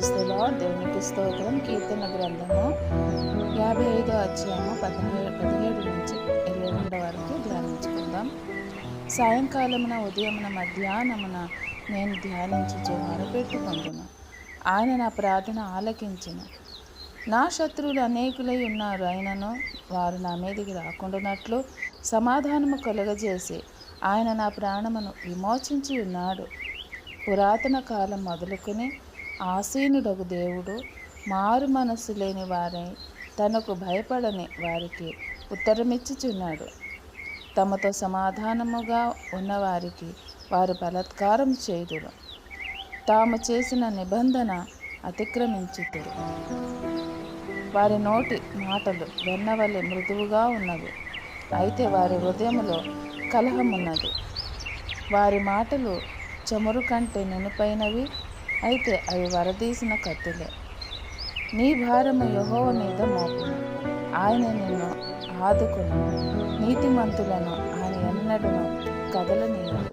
Praise the lord. దేవునికి స్తోత్రం. కీర్తన గ్రంథము 55వ అధ్యాయము 17 నుంచి 22 వరకు ధ్యానించుకుందాం. సాయంకాలమున ఉదయమున మధ్యాహ్నమున నేను ధ్యానించుచు మొరపెట్టుకొందును. ఆయన నా ప్రార్థన ఆలకించును. నా శత్రువులు అనేకులై ఉన్నారు, అయినను వారు నా మీదికి రాకుండానట్లు సమాధానము కలుగజేసి ఆయన నా ప్రాణమును విమోచించి ఉన్నాడు. పురాతన కాలం మొదలుకొని ఆసీనుడగు దేవుడు మారు మనస్సు లేని వారై తనకు భయపడని వారికి ఉత్తరమిచ్చుచున్నాడు. తమతో సమాధానముగా ఉన్నవారికి వారు బలాత్కారం చేయుదురు. తాము చేసిన నిబంధన అతిక్రమించుదురు. వారి నోటి మాటలు వెన్నవలె మృదువుగా ఉన్నవి, అయితే వారి హృదయములో కలహమున్నది. వారి మాటలు చమురు కంటే నునుపైనవి, అయితే అవి వరదీసిన కత్తులే. నీ భారము యెహోవా మీద మోపుము, ఆయన నిన్ను ఆదుకును. నీతిమంతులను ఆయన ఎన్నడూను కదలనీయడు.